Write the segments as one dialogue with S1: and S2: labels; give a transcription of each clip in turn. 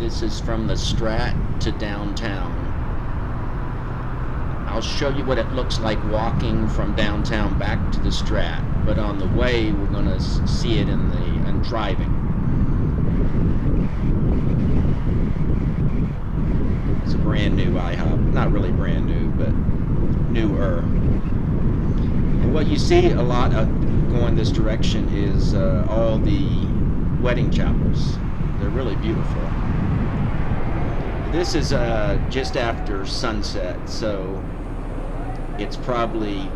S1: This is from the Strat to downtown. I'll show you what it looks like walking from downtown back to the Strat, but on the way we're going to see it in driving. It's a brand new IHOP. Not really brand new, but newer. And what you see a lot of going this direction is all the wedding chapels. They're really beautiful. This is just after sunset, so it's probably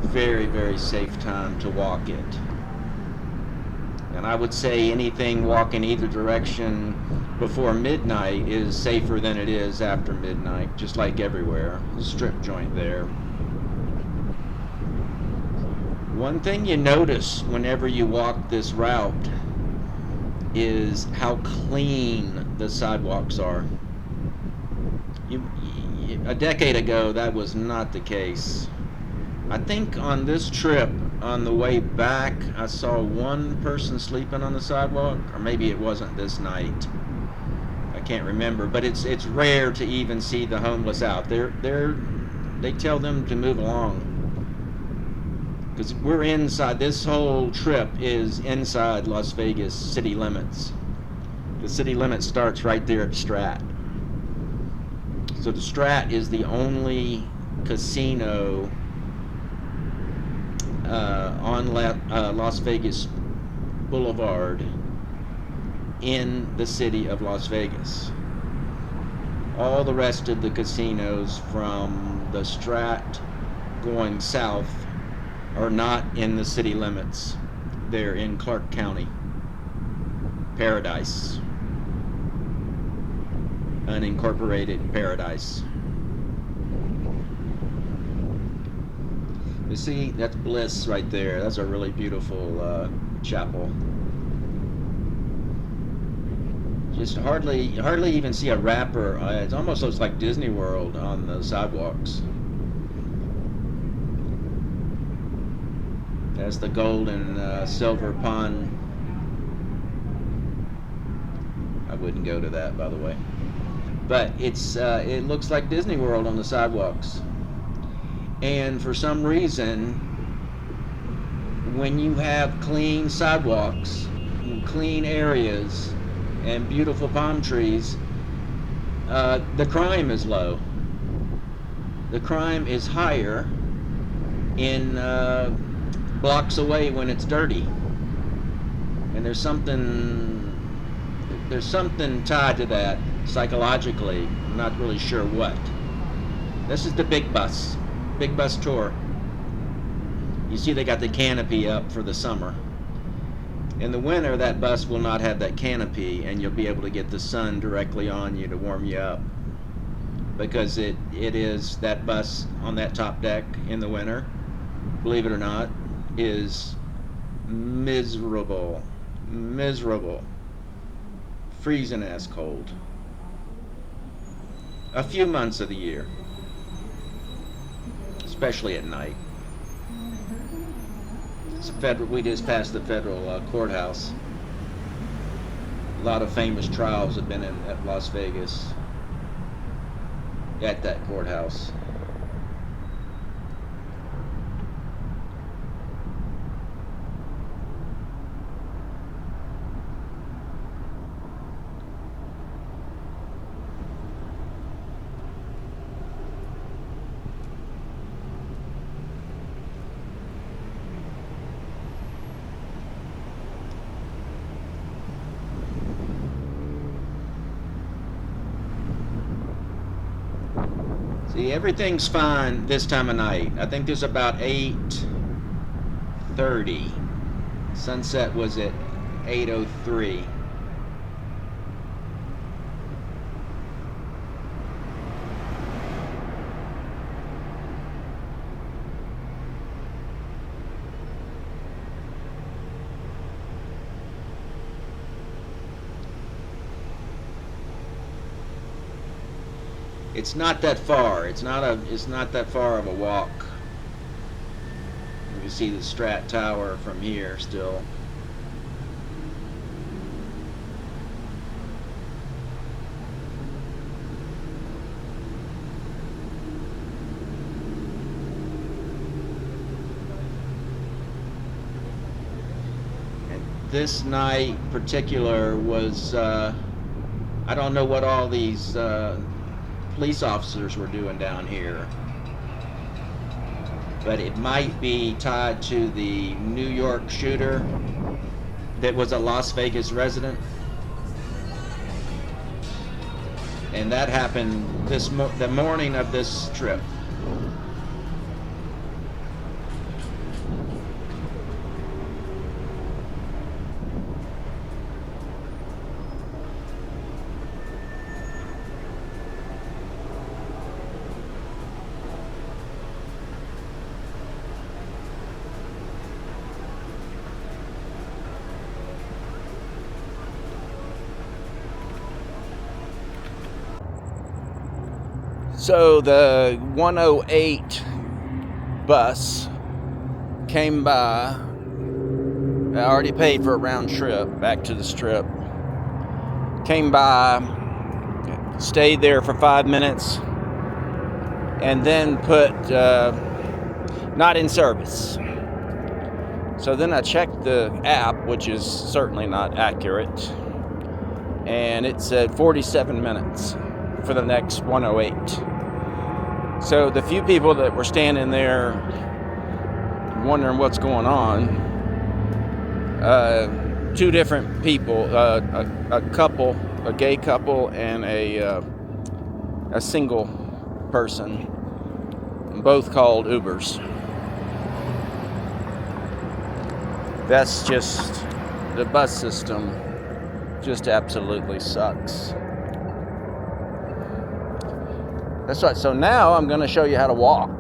S1: very, very safe time to walk it. And I would say anything walking either direction before midnight is safer than it is after midnight, just like everywhere. The strip joint there. One thing you notice whenever you walk this route is how clean the sidewalks are. A decade ago, that was not the case. I think on this trip, on the way back, I saw one person sleeping on the sidewalk, or maybe it wasn't this night. I can't remember, but it's rare to even see the homeless out. They tell them to move along, because we're inside. This whole trip is inside Las Vegas city limits. The city limit starts right there at Strat. So the Strat is the only casino on Las Vegas Boulevard in the city of Las Vegas. All the rest of the casinos from the Strat going south are not in the city limits. They're in Clark County, Paradise, unincorporated Paradise. You see, that's Bliss right there. That's a really beautiful chapel. Just hardly even see a wrapper. It almost looks like Disney World on the sidewalks. That's the gold and silver pond. I wouldn't go to that, by the way. But it looks like Disney World on the sidewalks. And for some reason, when you have clean sidewalks, clean areas, and beautiful palm trees, the crime is low. The crime is higher in blocks away when it's dirty. And there's something tied to that psychologically. I'm not really sure what. This is the big bus tour. You see they got the canopy up for the summer. In the winter, that bus will not have that canopy, and you'll be able to get the sun directly on you to warm you up, because it is, that bus on that top deck in the winter, believe it or not, is miserable, freezing ass cold a few months of the year, especially at night. We just passed the federal courthouse. A lot of famous trials have been at Las Vegas, at that courthouse. See, everything's fine this time of night. I think there's about 8:30. Sunset was at 8:03. It's not that far. It's not that far of a walk. You can see the Strat Tower from here still. this night particular was, I don't know what all these police officers were doing down here, but it might be tied to the New York shooter that was a Las Vegas resident. And that happened the morning of this trip. So the 108 bus came by. I already paid for a round trip back to the Strip. Came by, stayed there for 5 minutes, and then put not in service. So then I checked the app, which is certainly not accurate, and it said 47 minutes for the next 108. So the few people that were standing there wondering what's going on, two different people, a couple, a gay couple, and a single person, both called Ubers. That's just, the bus system just absolutely sucks. That's right. So now I'm going to show you how to walk.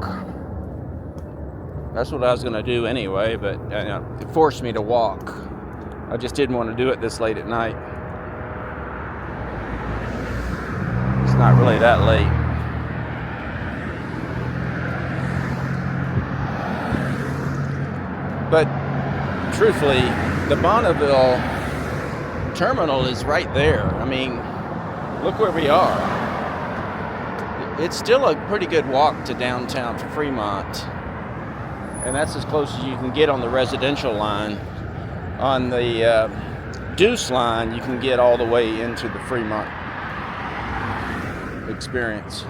S1: That's what I was going to do anyway, but it forced me to walk. I just didn't want to do it this late at night. It's not really that late. But truthfully, the Bonneville terminal is right there. I mean, look where we are. It's still a pretty good walk to downtown Fremont, and that's as close as you can get on the residential line. On the Deuce line, you can get all the way into the Fremont experience.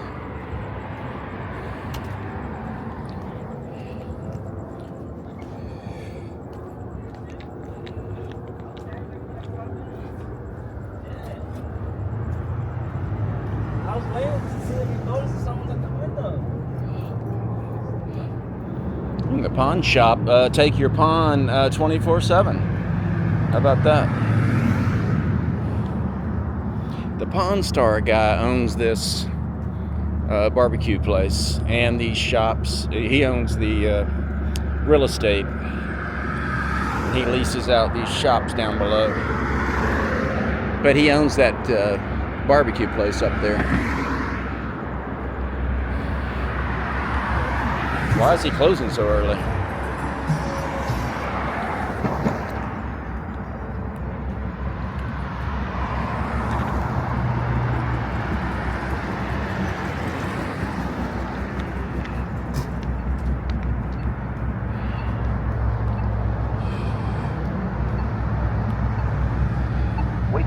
S1: The pawn shop, take your pawn 24/7. How about that? The Pawn Star guy owns this barbecue place and these shops. He owns the real estate. He leases out these shops down below. But he owns that barbecue place up there. Why is he closing so early? Wait.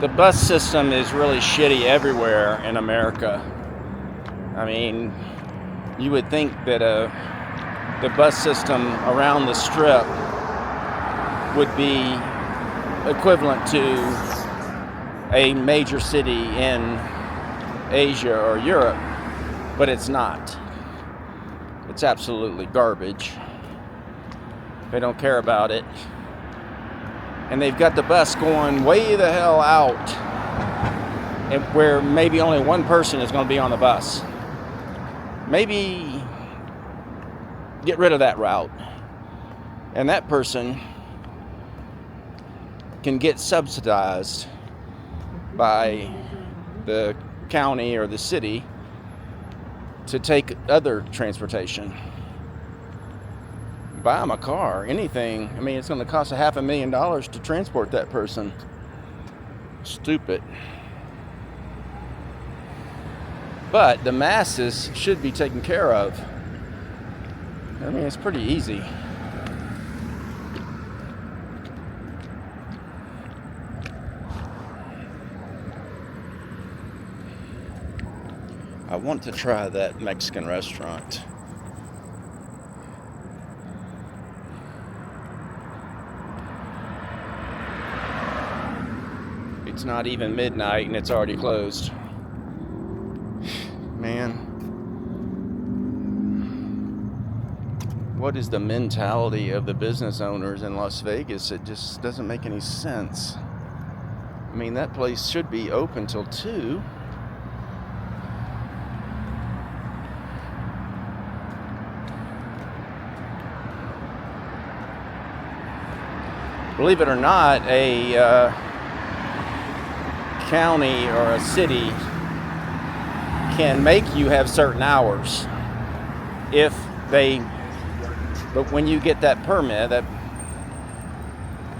S1: The bus system is really shitty everywhere in America. I mean, you would think that the bus system around the Strip would be equivalent to a major city in Asia or Europe, but it's not.
S2: It's absolutely garbage. They don't care about it. And they've got the bus going way the hell out, and where maybe only one person is going to be on the bus. Maybe get rid of that route. And that person can get subsidized by the county or the city to take other transportation. Buy them a car, anything. I mean, it's going to cost $500,000 to transport that person. Stupid. But the masses should be taken care of. I mean, it's pretty easy. I want to try that Mexican restaurant. It's not even midnight and it's already closed. Man, what is the mentality of the business owners in Las Vegas? It just doesn't make any sense. I mean, that place should be open till 2. Believe it or not, a county or a city can make you have certain hours but when you get that permit, that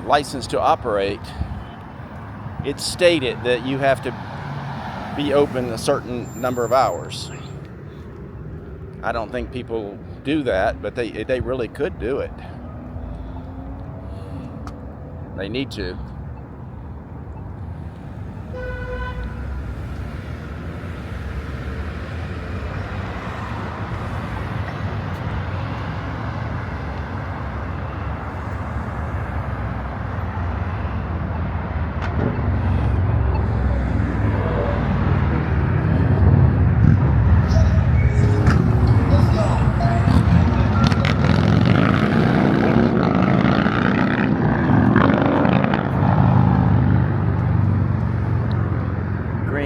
S2: license to operate, it's stated that you have to be open a certain number of hours. I don't think people do that, but they really could do it. They need to.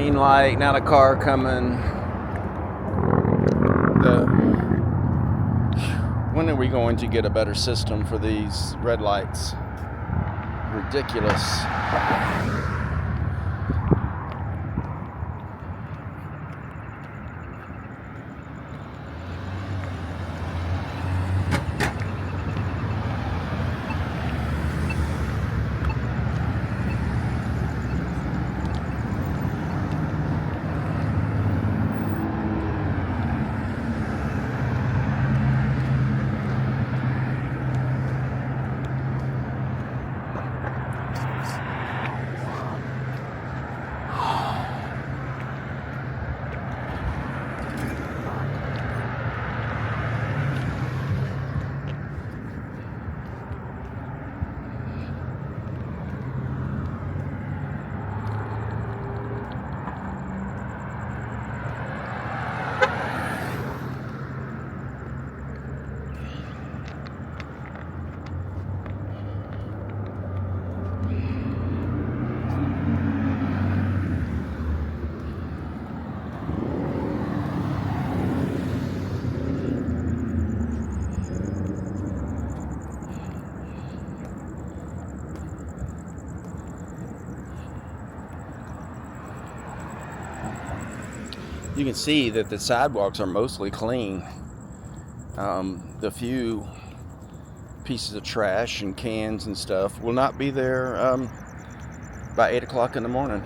S2: Light, not a car coming. When are we going to get a better system for these red lights? Ridiculous. You can see that the sidewalks are mostly clean. The few pieces of trash and cans and stuff will not be there by 8 o'clock in the morning.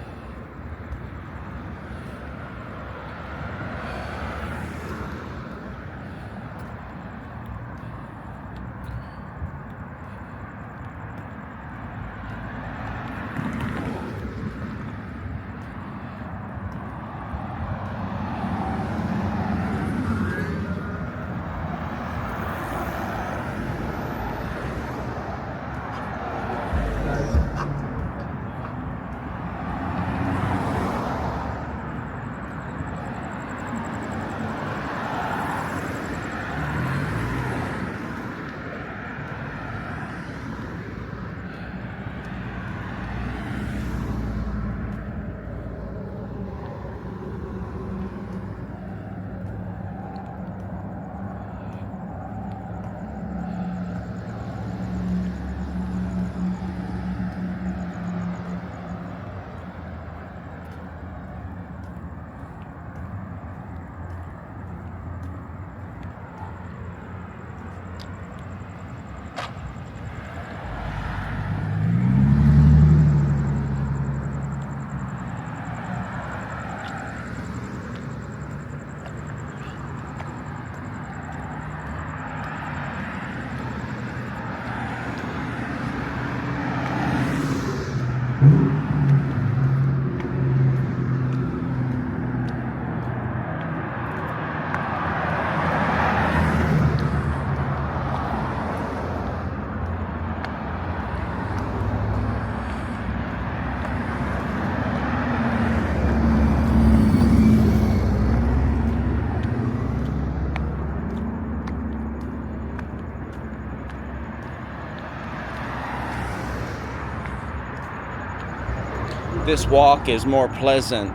S2: this walk is more pleasant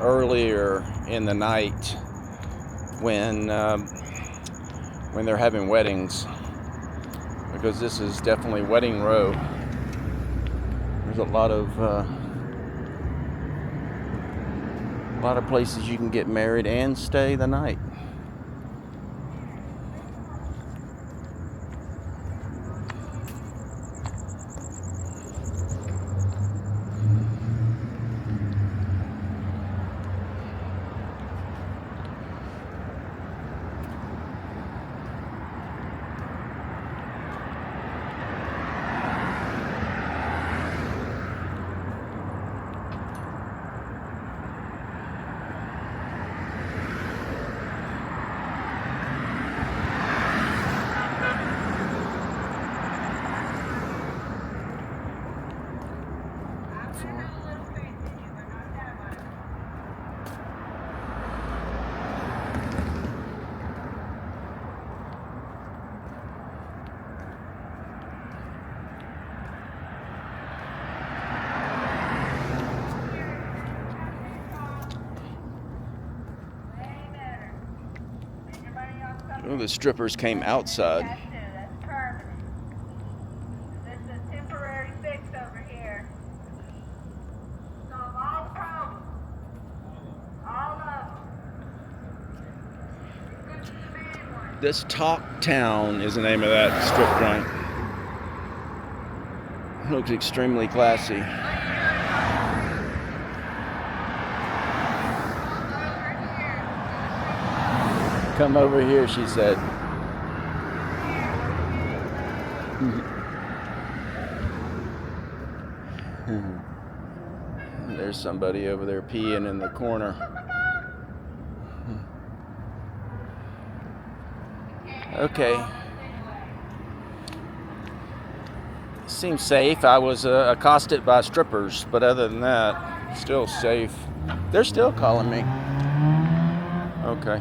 S2: earlier in the night when they're having weddings, because this is definitely wedding row. There's a lot of places you can get married and stay the night. Oh, the strippers came outside.
S3: That's permanent. This is a temporary fix over here. Solve all problems. All of them. Good to the main one.
S2: This Talk Town is the name of that strip joint. Looks extremely classy. Come over here, she said. There's somebody over there peeing in the corner. Okay. Seems safe. I was accosted by strippers, but other than that, still safe. They're still calling me. Okay.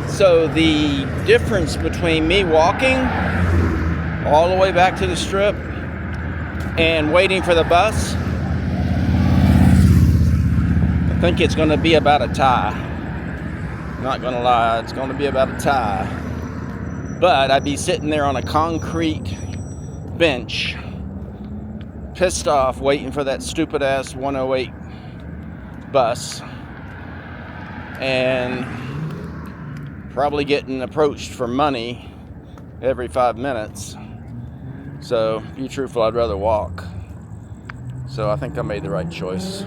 S2: So the difference between me walking all the way back to the strip and waiting for the bus, I think it's going to be about a tie. Not going to lie, it's going to be about a tie. But I'd be sitting there on a concrete bench, pissed off, waiting for that stupid ass 108 bus, and probably getting approached for money every 5 minutes. So, to be truthful, I'd rather walk. So I think I made the right choice.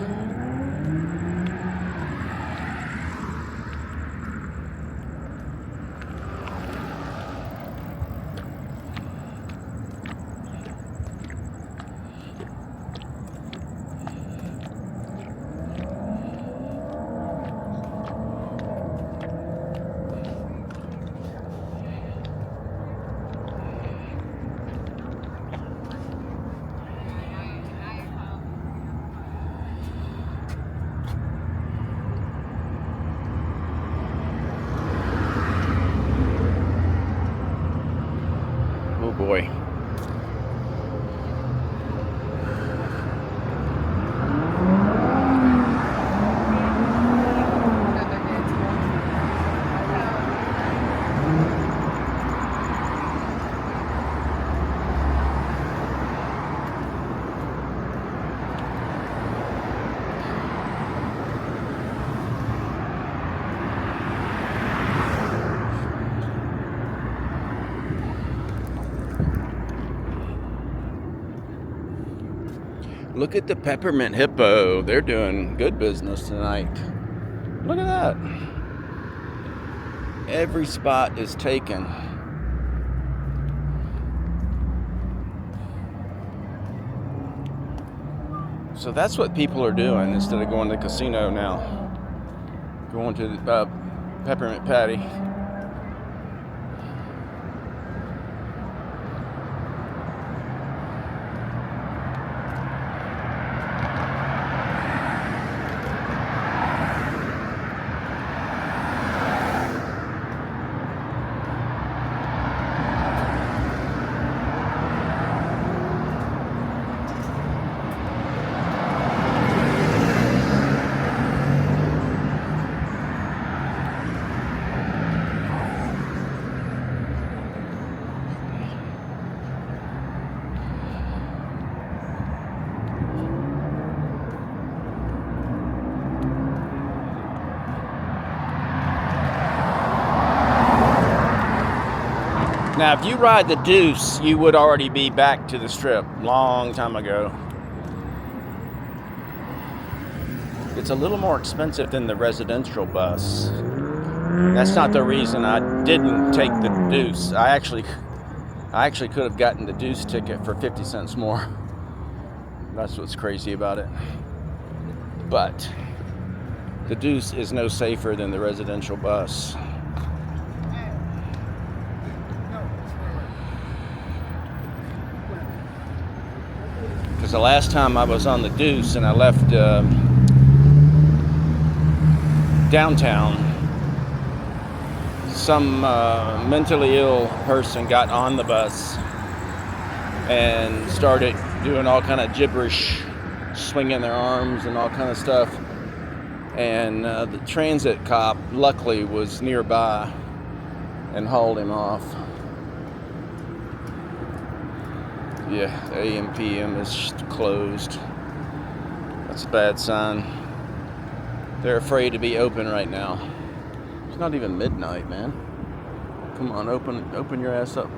S2: boy. Look at the Peppermint Hippo. They're doing good business tonight. Look at that. Every spot is taken. So that's what people are doing instead of going to the casino now. Going to the Peppermint Patty. Now, if you ride the Deuce, you would already be back to the Strip long time ago. It's a little more expensive than the residential bus. That's not the reason I didn't take the Deuce. I actually could have gotten the Deuce ticket for 50 cents more. That's what's crazy about it. But the Deuce is no safer than the residential bus. Because the last time I was on the Deuce and I left downtown, some mentally ill person got on the bus and started doing all kind of gibberish, swinging their arms and all kind of stuff. And the transit cop, luckily, was nearby and hauled him off. Yeah, AM PM is closed. That's a bad sign. They're afraid to be open right now. It's not even midnight, man. Come on, open your ass up.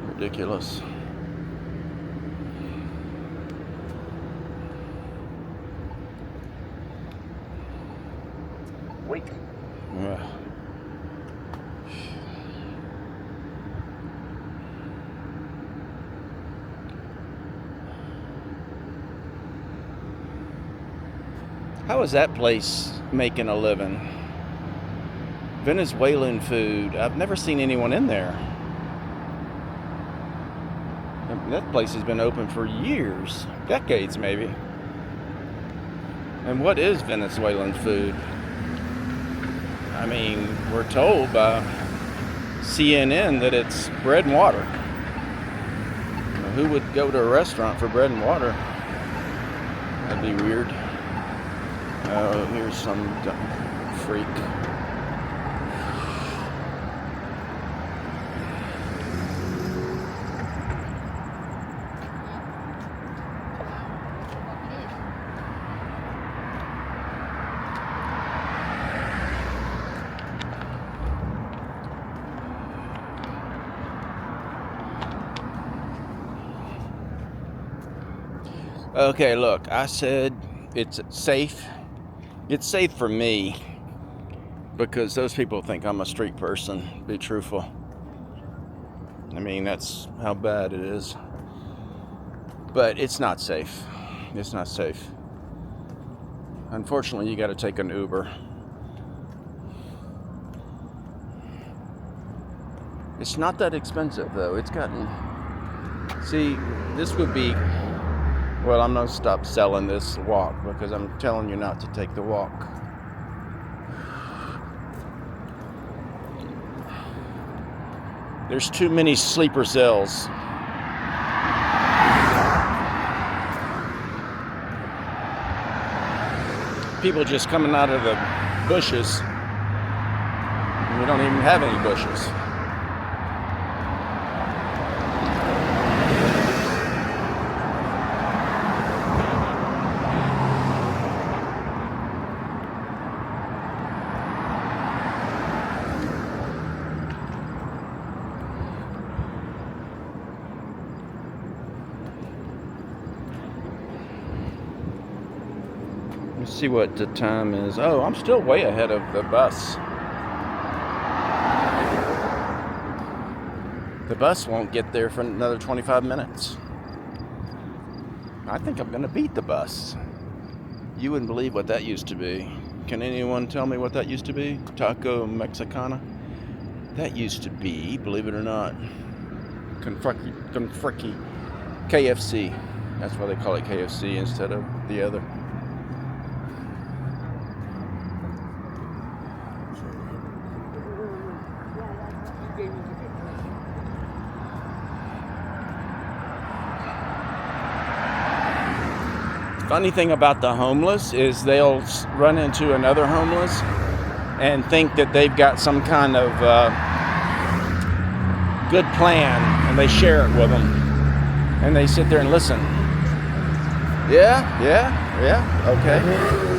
S2: Ridiculous.
S4: Wait.
S2: Yeah. How is that place making a living? Venezuelan food. I've never seen anyone in there. That place has been open for years, decades maybe. And what is Venezuelan food? I mean, we're told by CNN that it's bread and water. Who would go to a restaurant for bread and water? That'd be weird. Oh, here's some freak. Okay, look, I said it's safe. It's safe for me because those people think I'm a street person, be truthful. I mean, that's how bad it is. But it's not safe. It's not safe. Unfortunately, you got to take an Uber. It's not that expensive, though. It's gotten... See, this would be... Well, I'm going to stop selling this walk because I'm telling you not to take the walk. There's too many sleeper cells. People just coming out of the bushes. We don't even have any bushes. Let's see what the time is. Oh, I'm still way ahead of the bus. The bus won't get there for another 25 minutes. I think I'm going to beat the bus. You wouldn't believe what that used to be. Can anyone tell me what that used to be? Taco Mexicana? That used to be, believe it or not, Confricky KFC. That's why they call it KFC instead of the other. Funny thing about the homeless is they'll run into another homeless and think that they've got some kind of good plan, and they share it with them, and they sit there and listen. Yeah, okay.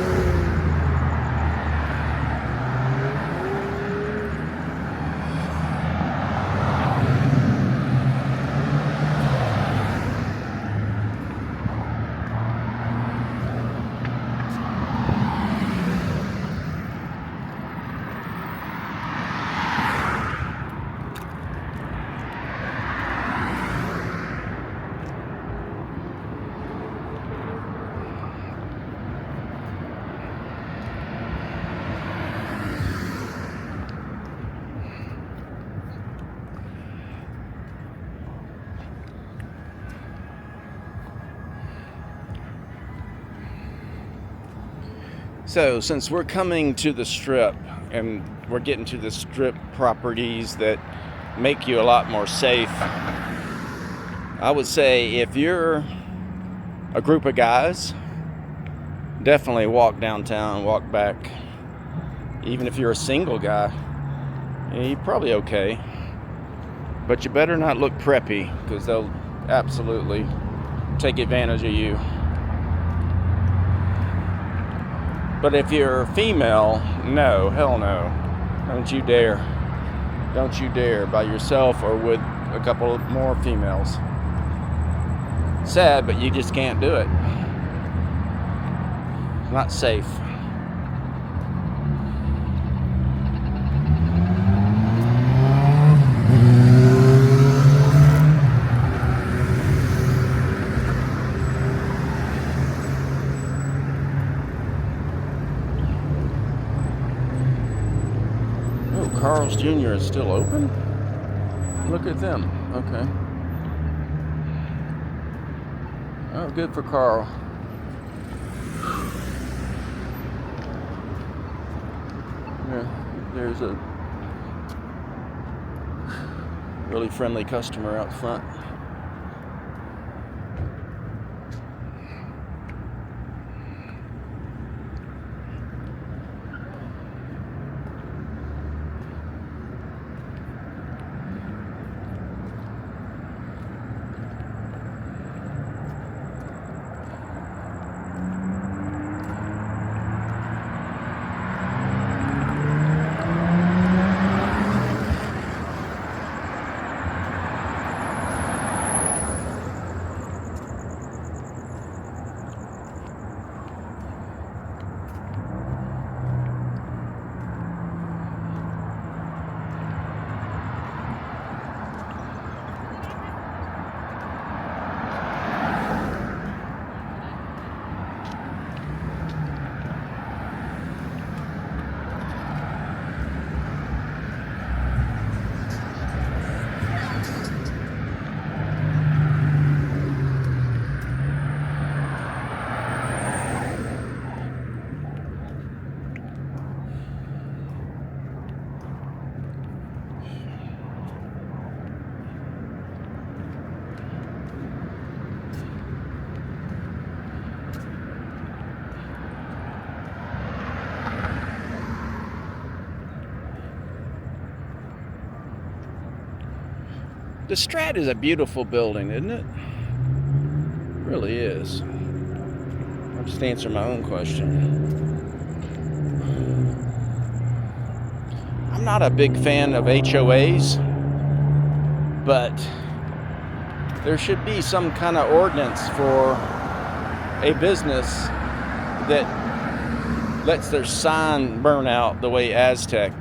S2: So, since we're coming to the Strip and we're getting to the Strip properties that make you a lot more safe, I would say if you're a group of guys, definitely walk downtown, walk back. Even if you're a single guy, you're probably okay. But you better not look preppy, because they'll absolutely take advantage of you. But if you're female, no, hell no. Don't you dare. Don't you dare, by yourself or with a couple more females. Sad, but you just can't do it. It's not safe. Carl's Jr. is still open? Look at them. Okay. Oh, good for Carl. Yeah, there's a really friendly customer out front. The Strat is a beautiful building, isn't it? It really is. I'll just answer my own question. I'm not a big fan of HOAs, but there should be some kind of ordinance for a business that lets their sign burn out the way Aztec.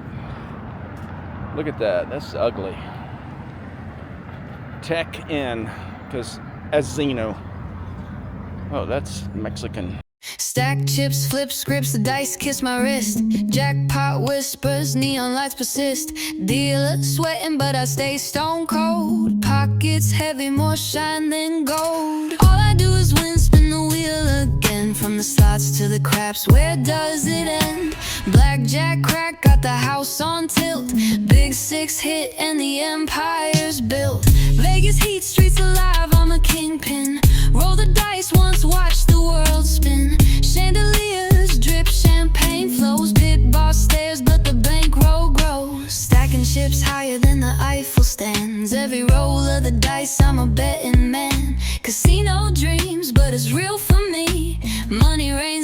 S2: Look at that. That's ugly. Tech in, because as Zeno. Oh, that's Mexican.
S4: Stack chips, flip scripts, the dice kiss my wrist. Jackpot whispers, neon lights persist. Dealer sweating, but I stay stone cold. Pockets heavy, more shine than gold. All I do is win, spin the wheel again. From the slots to the craps, where does it end? Blackjack crack, got the house on tilt. Big six hit and the empire's built. Vegas heat, streets alive, I'm a kingpin. Roll the dice once, watch the world spin. Chandeliers drip, champagne flows. Pit boss stares, but the bankroll grows. Stacking chips higher than the Eiffel stands. Every roll of the dice, I'm a betting man. Casino dreams, but it's real for me. Money rains down.